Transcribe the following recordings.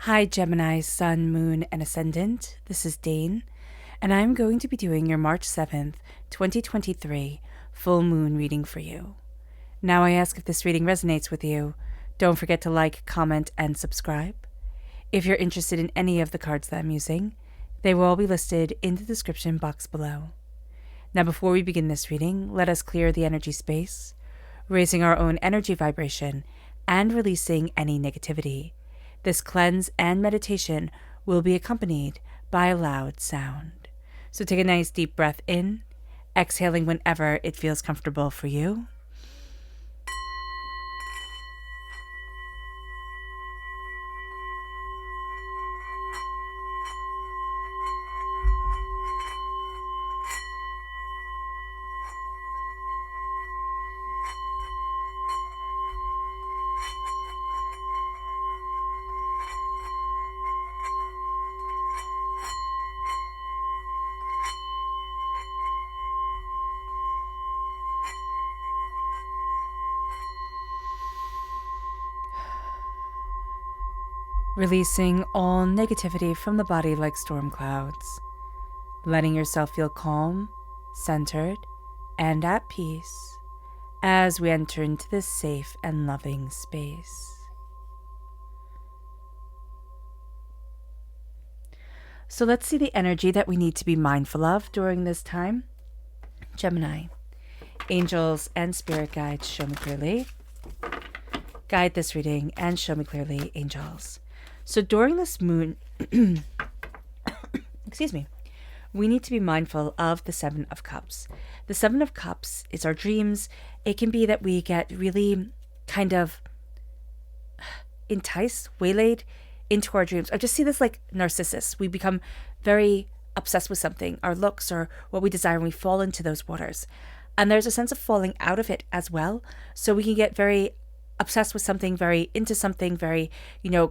Hi Gemini, Sun, Moon, and Ascendant. This is Dane, and I'm going to be doing your March 7th, 2023 full moon reading for you. Now I ask if this reading resonates with you. Don't forget to like, comment, and subscribe. If you're interested in any of the cards that I'm using, they will all be listed in the description box below. Now before we begin this reading, let us clear the energy space, raising our own energy vibration and releasing any negativity. This cleanse and meditation will be accompanied by a loud sound. So take a nice deep breath in, exhaling whenever it feels comfortable for you. Releasing all negativity from the body like storm clouds. Letting yourself feel calm, centered, and at peace as we enter into this safe and loving space. So let's see the energy that we need to be mindful of during this time. Gemini, angels and spirit guides, show me clearly. Guide this reading and show me clearly, angels. So during this moon, we need to be mindful of the Seven of Cups. The Seven of Cups is our dreams. It can be that we get really kind of enticed, waylaid into our dreams. I just see this like Narcissus. We become very obsessed with something, our looks or what we desire, and we fall into those waters. And there's a sense of falling out of it as well. So we can get very obsessed with something, very into something, very,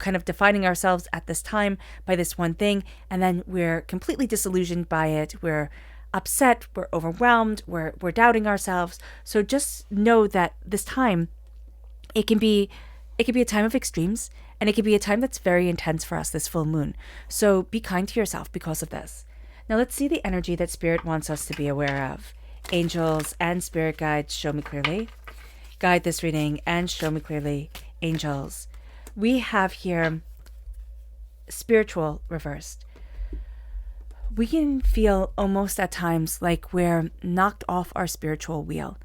kind of defining ourselves at this time by this one thing. And then we're completely disillusioned by it. We're upset, we're overwhelmed, we're doubting ourselves. So just know that this time, it can be a time of extremes, and it can be a time that's very intense for us, this full moon. So be kind to yourself because of this. Now let's see the energy that Spirit wants us to be aware of. Angels and spirit guides, show me clearly. Guide this reading and show me clearly, angels. We have here spiritual reversed. We can feel almost at times like we're knocked off our spiritual wheel,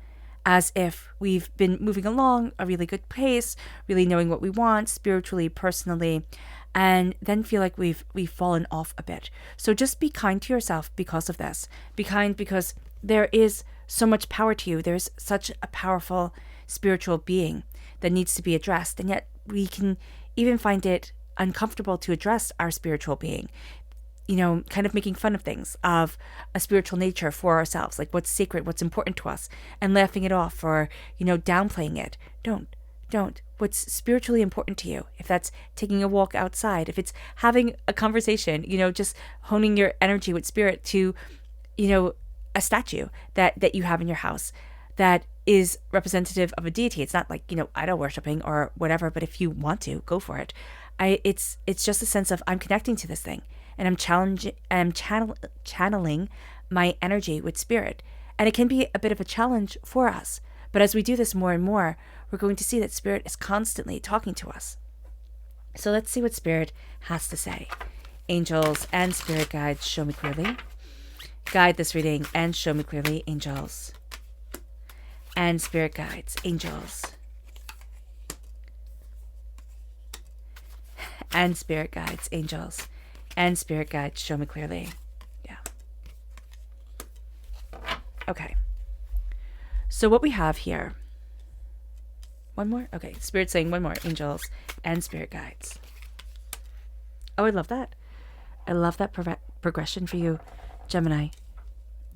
as if we've been moving along a really good pace, really knowing what we want spiritually, personally, and then feel like we've fallen off a bit. So just be kind to yourself because of this. Be kind because there is so much power to you. There's such a powerful spiritual being that needs to be addressed, and yet we can even find it uncomfortable to address our spiritual being, kind of making fun of things, of a spiritual nature for ourselves, like what's sacred, what's important to us, and laughing it off or downplaying it. Don't. What's spiritually important to you, if that's taking a walk outside, if it's having a conversation, just honing your energy with spirit to a statue that you have in your house that is representative of a deity. It's not like, idol worshiping or whatever, but if you want to, go for it. It's just a sense of I'm connecting to this thing, and I'm channeling my energy with spirit. And it can be a bit of a challenge for us. But as we do this more and more, we're going to see that spirit is constantly talking to us. So let's see what spirit has to say. Angels and spirit guides, show me clearly. Guide this reading and show me clearly, angels. And spirit guides, angels. And spirit guides, angels. And spirit guides, show me clearly. Yeah. Okay. So what we have here. One more? Okay. Spirit saying one more. Angels and spirit guides. Oh, I love that. I love that progression for you, Gemini.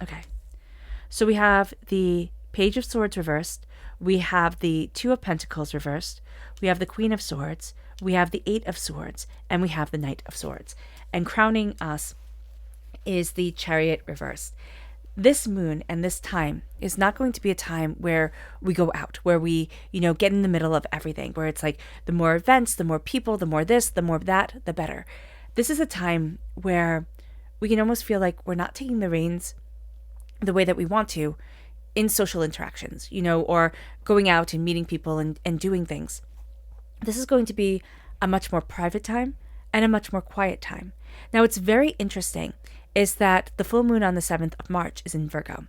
Okay. So we have the Page of Swords reversed. We have the Two of Pentacles reversed. We have the Queen of Swords. We have the Eight of Swords. And we have the Knight of Swords. And crowning us is the Chariot reversed. this moon and this time is not going to be a time where we go out, where we, get in the middle of everything, where it's like the more events, the more people, the more this, the more that, the better. This is a time where we can almost feel like we're not taking the reins the way that we want to in social interactions, or going out and meeting people and doing things. This is going to be a much more private time and a much more quiet time. Now, what's very interesting is that the full moon on the 7th of March is in Virgo.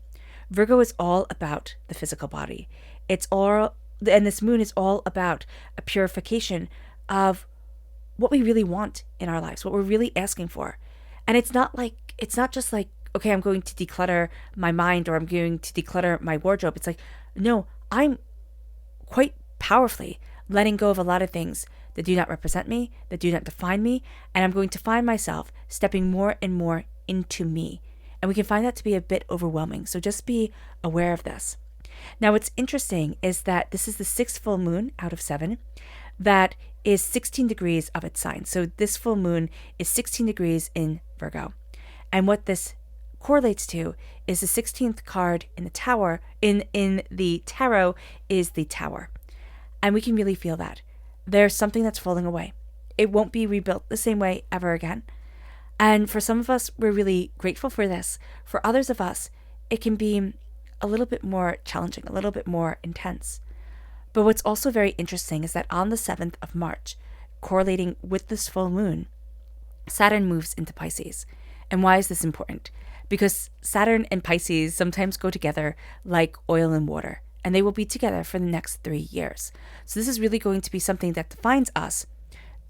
Virgo is all about the physical body. And this moon is all about a purification of what we really want in our lives, what we're really asking for. And it's not just like, okay, I'm going to declutter my mind or I'm going to declutter my wardrobe. It's like, no, I'm quite powerfully letting go of a lot of things that do not represent me, that do not define me, and I'm going to find myself stepping more and more into me. And we can find that to be a bit overwhelming. So just be aware of this. Now, what's interesting is that this is the 6th full moon out of 7 that is 16 degrees of its sign. So this full moon is 16 degrees in Virgo. And what this correlates to is the 16th card in the tower, in the tarot is the Tower. And we can really feel that. There's something that's falling away. It won't be rebuilt the same way ever again. And for some of us, we're really grateful for this. For others of us, it can be a little bit more challenging, a little bit more intense. But what's also very interesting is that on the 7th of March, correlating with this full moon, Saturn moves into Pisces. And why is this important? Because Saturn and Pisces sometimes go together like oil and water, and they will be together for the next 3 years. So this is really going to be something that defines us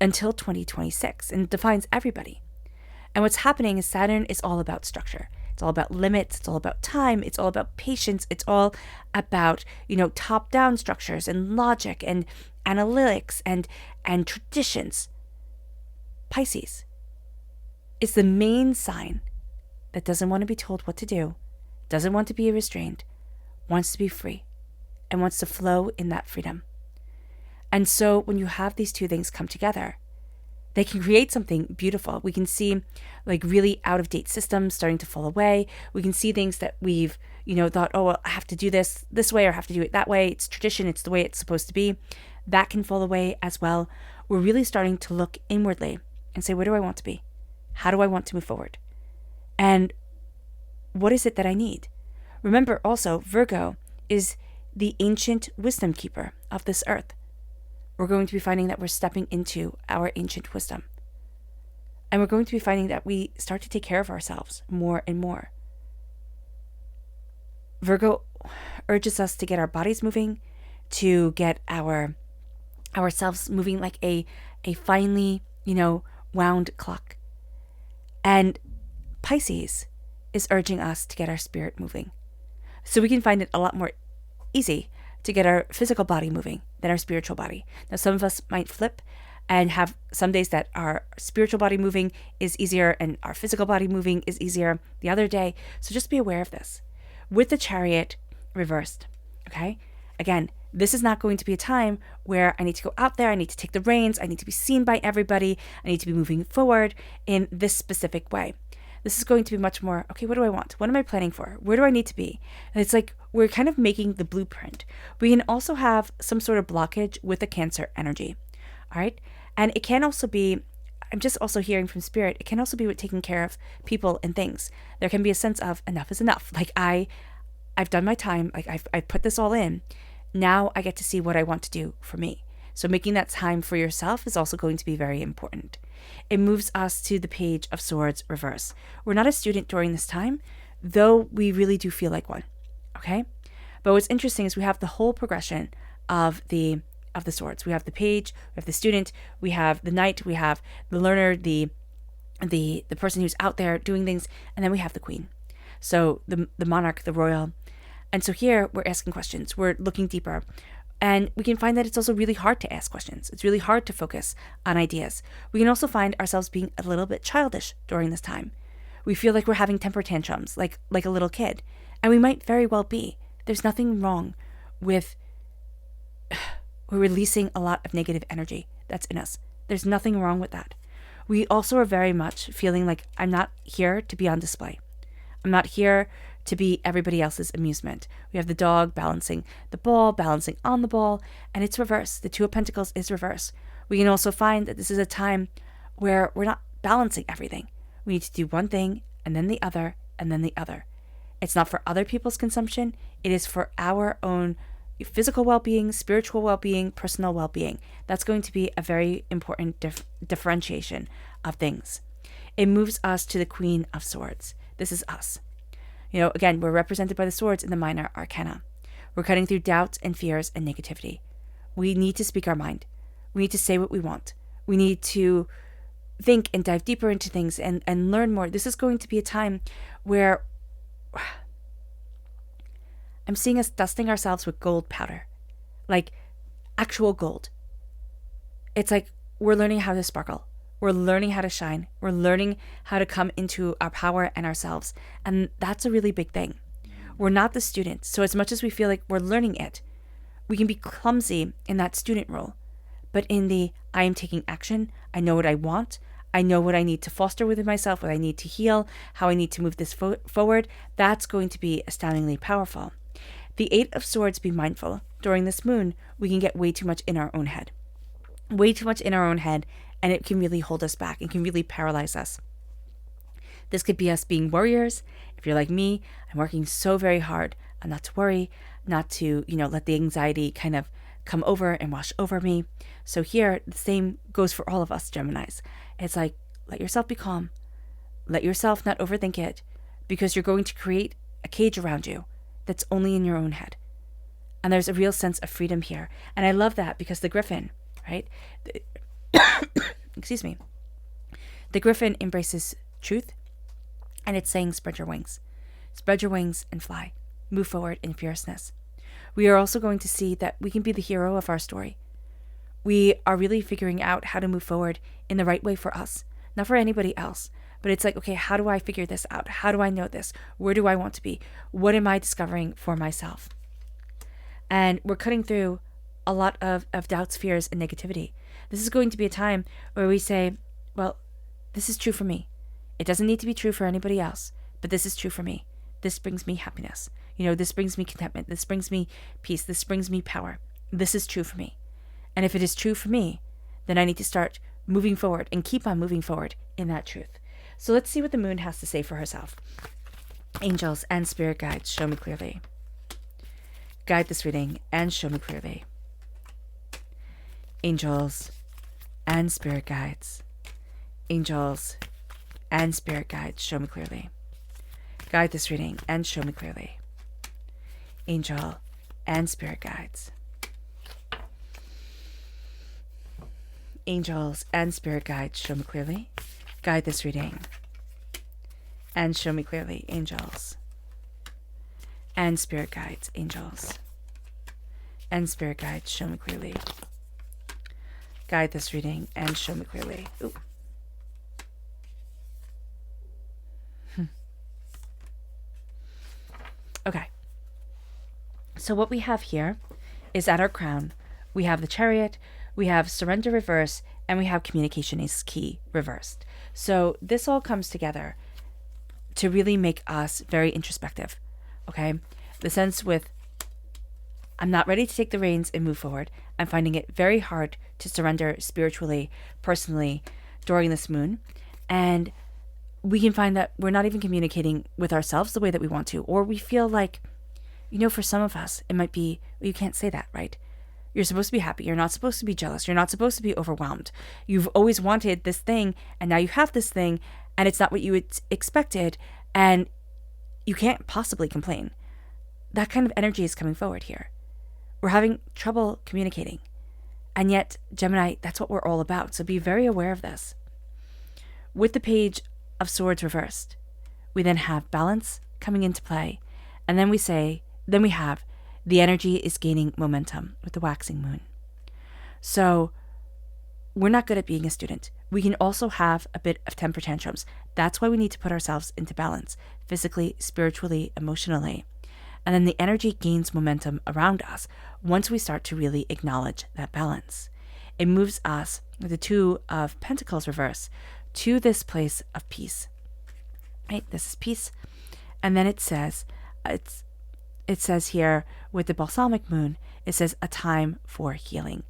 until 2026 and defines everybody. And what's happening is Saturn is all about structure. It's all about limits. It's all about time. It's all about patience. It's all about, top-down structures and logic and analytics and traditions. Pisces is the main sign that doesn't want to be told what to do, doesn't want to be restrained, wants to be free, and wants to flow in that freedom. And so when you have these two things come together, they can create something beautiful. We can see like really out-of-date systems starting to fall away. We can see things that we've, thought, oh, well, I have to do this way or I have to do it that way. It's tradition. It's the way it's supposed to be. That can fall away as well. We're really starting to look inwardly and say, where do I want to be? How do I want to move forward? And what is it that I need? Remember also, Virgo is the ancient wisdom keeper of this earth. We're going to be finding that we're stepping into our ancient wisdom. And we're going to be finding that we start to take care of ourselves more and more. Virgo urges us to get our bodies moving, to get ourselves moving like a finely, wound clock. And Pisces is urging us to get our spirit moving. So we can find it a lot more easy to get our physical body moving than our spiritual body. Now, some of us might flip and have some days that our spiritual body moving is easier and our physical body moving is easier the other day. So just be aware of this. With the Chariot reversed, okay? Again, this is not going to be a time where I need to go out there, I need to take the reins, I need to be seen by everybody, I need to be moving forward in this specific way. This is going to be much more, okay, what do I want? What am I planning for? Where do I need to be? And it's like we're kind of making the blueprint. We can also have some sort of blockage with the Cancer energy, all right? And it can also be, I'm just also hearing from Spirit, it can also be with taking care of people and things. There can be a sense of enough is enough. Like I've done my time, like I've put this all in. Now I get to see what I want to do for me. So making that time for yourself is also going to be very important. It moves us to the Page of Swords reverse. We're not a student during this time, though we really do feel like one, okay? But what's interesting is we have the whole progression of the swords. We have the page, we have the student, we have the knight, we have the learner, the person who's out there doing things, and then we have the queen. So the monarch, the royal. And so here we're asking questions. We're looking deeper. And we can find that it's also really hard to ask questions. It's really hard to focus on ideas. We can also find ourselves being a little bit childish during this time. We feel like we're having temper tantrums, like a little kid. And we might very well be. There's nothing wrong with we're releasing a lot of negative energy that's in us. There's nothing wrong with that. We also are very much feeling like I'm not here to be on display. I'm not here to be everybody else's amusement. We have the dog balancing the ball, balancing on the ball, and it's reverse. The Two of Pentacles is reverse. We can also find that this is a time where we're not balancing everything. We need to do one thing and then the other and then the other. It's not for other people's consumption. It is for our own physical well-being, spiritual well-being, personal well-being. That's going to be a very important differentiation of things. It moves us to the Queen of Swords. This is us. Again, we're represented by the swords in the minor arcana. We're cutting through doubts and fears and negativity. We need to speak our mind. We need to say what we want. We need to think and dive deeper into things and learn more. This is going to be a time where I'm seeing us dusting ourselves with gold powder, like actual gold. It's like we're learning how to sparkle. We're learning how to shine. We're learning how to come into our power and ourselves. And that's a really big thing. We're not the student. So as much as we feel like we're learning it, we can be clumsy in that student role. But in the I am taking action, I know what I want, I know what I need to foster within myself, what I need to heal, how I need to move this forward, that's going to be astoundingly powerful. The Eight of Swords, be mindful. During this moon, we can get way too much in our own head. Way too much in our own head, and it can really hold us back. It can really paralyze us. This could be us being warriors. If you're like me, I'm working so very hard not to worry, not to, let the anxiety kind of come over and wash over me. So here, the same goes for all of us Geminis. It's like, let yourself be calm. Let yourself not overthink it, because you're going to create a cage around you that's only in your own head. And there's a real sense of freedom here. And I love that because the griffin, right? Excuse me. The griffin embraces truth, and it's saying spread your wings. Spread your wings and fly. Move forward in fierceness. We are also going to see that we can be the hero of our story. We are really figuring out how to move forward in the right way for us, not for anybody else. But it's like, okay, how do I figure this out? How do I know this? Where do I want to be? What am I discovering for myself? And we're cutting through a lot of doubts, fears, and negativity. This is going to be a time where we say, well, this is true for me. It doesn't need to be true for anybody else, but this is true for me. This brings me happiness. This brings me contentment. This brings me peace. This brings me power. This is true for me. And if it is true for me, then I need to start moving forward and keep on moving forward in that truth. So let's see what the moon has to say for herself. Angels and spirit guides, show me clearly. Guide this reading and show me clearly. Angels and spirit guides. Angels and spirit guides, show me clearly. Guide this reading and show me clearly. Angel and spirit guides. Angels and spirit guides, show me clearly. Guide this reading and show me clearly. Angels and spirit guides. Angels and spirit guides, show me clearly. Guide this reading and show me clearly. Ooh. Okay. So what we have here is at our crown, we have the Chariot, we have surrender reverse, and we have communication is key reversed. So this all comes together to really make us very introspective. Okay? The sense with, I'm not ready to take the reins and move forward. I'm finding it very hard to surrender spiritually, personally during this moon. And we can find that we're not even communicating with ourselves the way that we want to, or we feel like, for some of us, it might be, well, you can't say that, right? You're supposed to be happy. You're not supposed to be jealous. You're not supposed to be overwhelmed. You've always wanted this thing, and now you have this thing, and it's not what you expected, and you can't possibly complain. That kind of energy is coming forward here. We're having trouble communicating. And yet, Gemini, that's what we're all about. So be very aware of this. With the Page of Swords reversed, we then have balance coming into play. And then we have the energy is gaining momentum with the waxing moon. So we're not good at being a student. We can also have a bit of temper tantrums. That's why we need to put ourselves into balance, physically, spiritually, emotionally. And then the energy gains momentum around us once we start to really acknowledge that balance. It moves us, with the Two of Pentacles reverse, to this place of peace. Right? This is peace. And then it says here with the balsamic moon, it says a time for healing.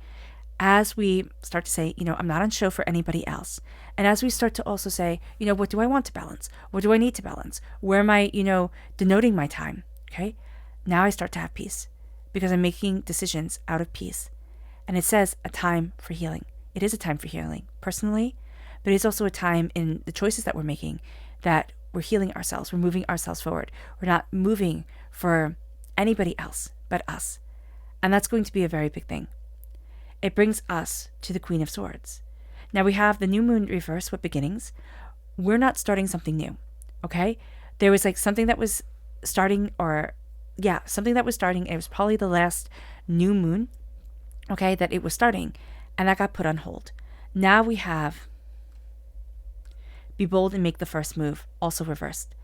As we start to say, I'm not on show for anybody else. And as we start to also say, what do I want to balance? What do I need to balance? Where am I, denoting my time? Okay. Now I start to have peace because I'm making decisions out of peace. And it says a time for healing. It is a time for healing personally, but it's also a time in the choices that we're making that we're healing ourselves. We're moving ourselves forward. We're not moving for anybody else but us. And that's going to be a very big thing. It brings us to the Queen of Swords. Now we have the new moon reverse with beginnings. We're not starting something new, okay? There was like something that was starting, something that was starting. It was probably the last new moon, okay, that it was starting, and that got put on hold. Now we have be bold and make the first move, also reversed,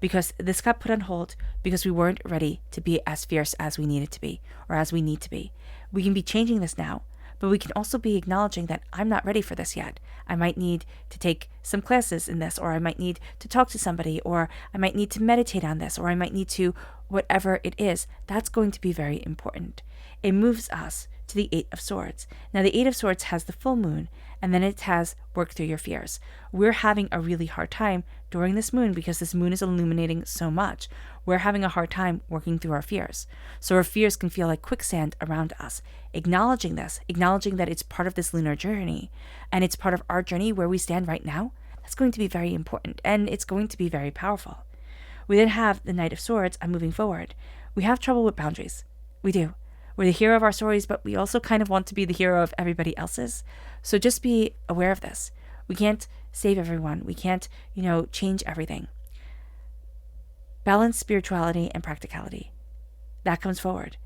because this got put on hold because we weren't ready to be as fierce as we needed to be, or as we need to be. We can be changing this now, but we can also be acknowledging that I'm not ready for this yet. I might need to take some classes in this, or I might need to talk to somebody, or I might need to meditate on this, or I might need to, whatever it is, that's going to be very important. It moves us to the Eight of Swords. Now the Eight of Swords has the full moon, and then it has work through your fears. We're having a really hard time during this moon because this moon is illuminating so much. We're having a hard time working through our fears. So our fears can feel like quicksand around us. Acknowledging this, acknowledging that it's part of this lunar journey, and it's part of our journey where we stand right now, that's going to be very important, and it's going to be very powerful. We then have the Knight of Swords and moving forward. We have trouble with boundaries. We do. We're the hero of our stories, but we also kind of want to be the hero of everybody else's. So just be aware of this. We can't save everyone. We can't, change everything. Balance spirituality and practicality. That comes forward.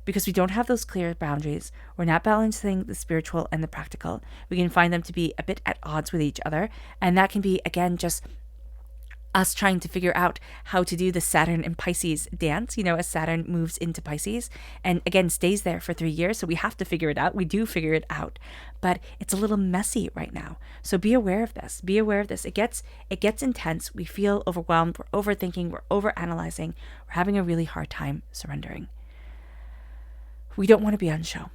Because we don't have those clear boundaries, we're not balancing the spiritual and the practical. We can find them to be a bit at odds with each other. And that can be, again, just us trying to figure out how to do the Saturn and Pisces dance, as Saturn moves into Pisces and again stays there for 3 years. So we have to figure it out. We do figure it out, but it's a little messy right now. So be aware of this. Be aware of this. It gets intense. We feel overwhelmed. We're overthinking. We're overanalyzing. We're having a really hard time surrendering. We don't want to be on show.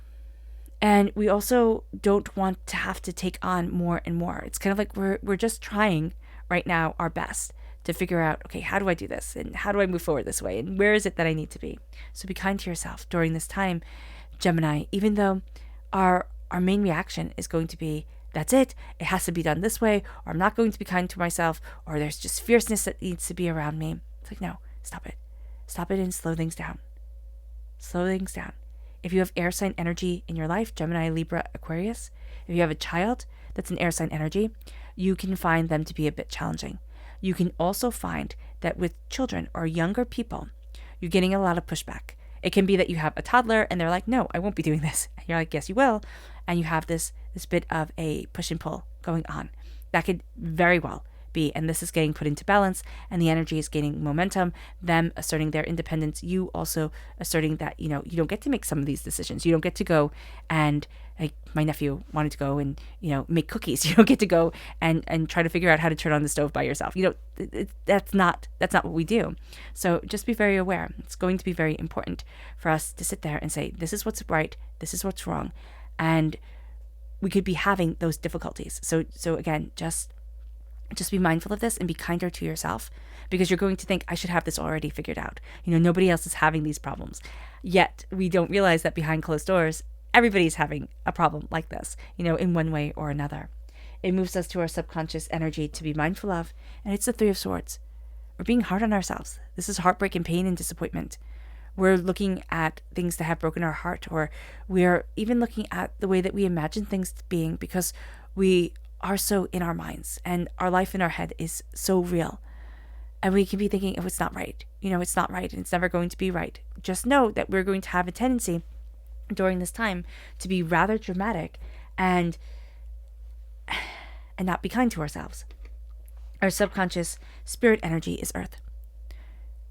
And we also don't want to have to take on more and more. It's kind of like we're just trying right now our best to figure out, okay, how do I do this? And how do I move forward this way? And where is it that I need to be? So be kind to yourself during this time, Gemini, even though our main reaction is going to be, that's it has to be done this way, or I'm not going to be kind to myself, or there's just fierceness that needs to be around me. It's like, no, stop it. Stop it and slow things down. Slow things down. If you have air sign energy in your life, Gemini, Libra, Aquarius, if you have a child that's an air sign energy, you can find them to be a bit challenging. You can also find that with children or younger people, you're getting a lot of pushback. It can be that you have a toddler and they're like, no, I won't be doing this. And you're like, yes, you will. And you have this bit of a push and pull going on. That could very well be, and this is getting put into balance, and the energy is gaining momentum, them asserting their independence, you also asserting that, you don't get to make some of these decisions. You don't get to go and, like my nephew wanted to go and, make cookies. You don't get to go and try to figure out how to turn on the stove by yourself. That's not what we do. So just be very aware. It's going to be very important for us to sit there and say, this is what's right, this is what's wrong. And we could be having those difficulties. So again, just be mindful of this and be kinder to yourself, because you're going to think, I should have this already figured out. Nobody else is having these problems. Yet we don't realize that behind closed doors, everybody's having a problem like this, in one way or another. It moves us to our subconscious energy to be mindful of, and it's the Three of Swords. We're being hard on ourselves. This is heartbreak and pain and disappointment. We're looking at things that have broken our heart, or we're even looking at the way that we imagine things being, because we are so in our minds and our life in our head is so real. And we can be thinking, oh, it's not right. It's not right and it's never going to be right. Just know that we're going to have a tendency during this time to be rather dramatic and not be kind to ourselves. Our subconscious spirit energy is Earth.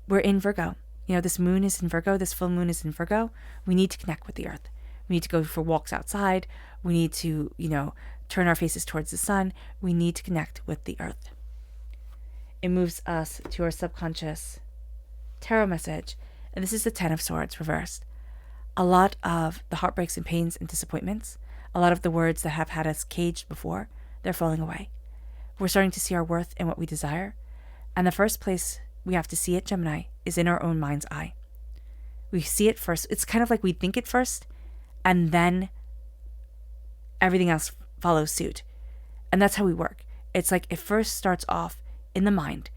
We're in Virgo. This moon is in Virgo. This full moon is in Virgo. We need to connect with the Earth. We need to go for walks outside. We need to, turn our faces towards the sun. We need to connect with the Earth. It moves us to our subconscious tarot message, and this is the Ten of Swords reversed. A lot of the heartbreaks and pains and disappointments, a lot of the words that have had us caged before, they're falling away. We're starting to see our worth in what we desire. And the first place we have to see it, Gemini, is in our own mind's eye. We see it first. It's kind of like we think it first, and then everything else follows suit. And that's how we work. It's like it first starts off in the mind,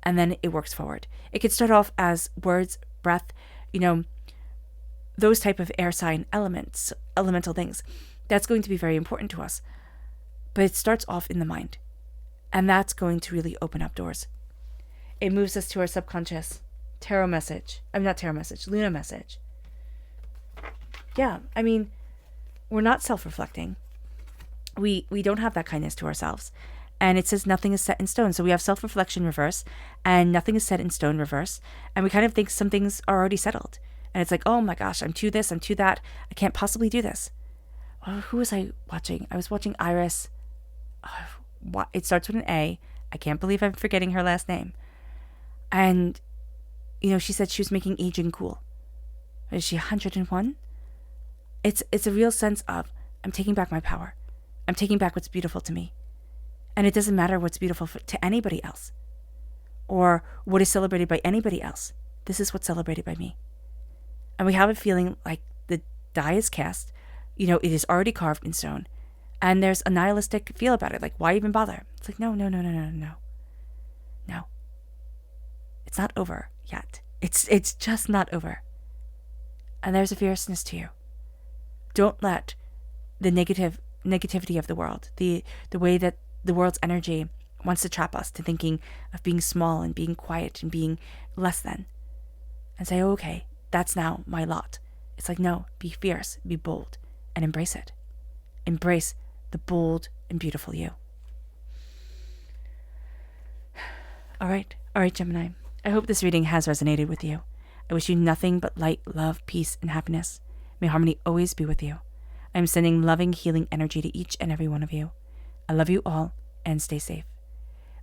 and then it works forward. It could start off as words, breath, those type of air sign elements, elemental things. That's going to be very important to us. But it starts off in the mind. And that's going to really open up doors. It moves us to our subconscious. Tarot message. Not tarot message. Lunar message. Yeah, we're not self-reflecting. We don't have that kindness to ourselves. And it says nothing is set in stone. So we have self-reflection reverse and nothing is set in stone reverse. And we kind of think some things are already settled. And it's like, oh my gosh, I'm to this, I'm to that. I can't possibly do this. Oh, who was I watching? I was watching Iris. It starts with an A. I can't believe I'm forgetting her last name. And, she said she was making aging cool. Is she 101? It's a real sense of, I'm taking back my power. I'm taking back what's beautiful to me. And it doesn't matter what's beautiful to anybody else. Or what is celebrated by anybody else. This is what's celebrated by me. And we have a feeling like the die is cast. It is already carved in stone. And there's a nihilistic feel about it. Like, why even bother? It's like, no. No. It's not over yet. It's just not over. And there's a fierceness to you. Don't let the negativity of the world, the way that the world's energy wants to trap us to thinking of being small and being quiet and being less than. And say, oh, okay, that's now my lot. It's like, no, be fierce, be bold, and embrace it. Embrace the bold and beautiful you. All right, Gemini. I hope this reading has resonated with you. I wish you nothing but light, love, peace, and happiness. May harmony always be with you. I am sending loving, healing energy to each and every one of you. I love you all, and stay safe.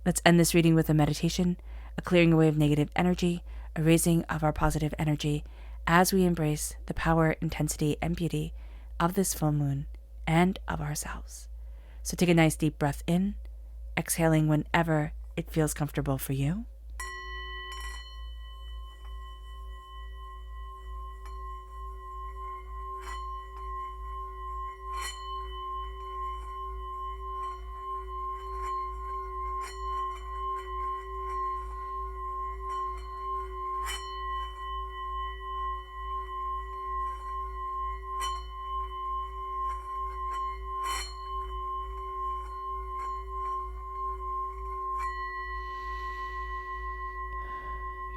Let's end this reading with a meditation, a clearing away of negative energy, a raising of our positive energy as we embrace the power, intensity, and beauty of this full moon and of ourselves. So take a nice deep breath in, exhaling whenever it feels comfortable for you.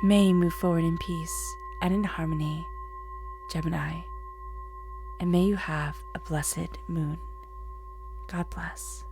May you move forward in peace and in harmony, Gemini, and may you have a blessed moon. God bless.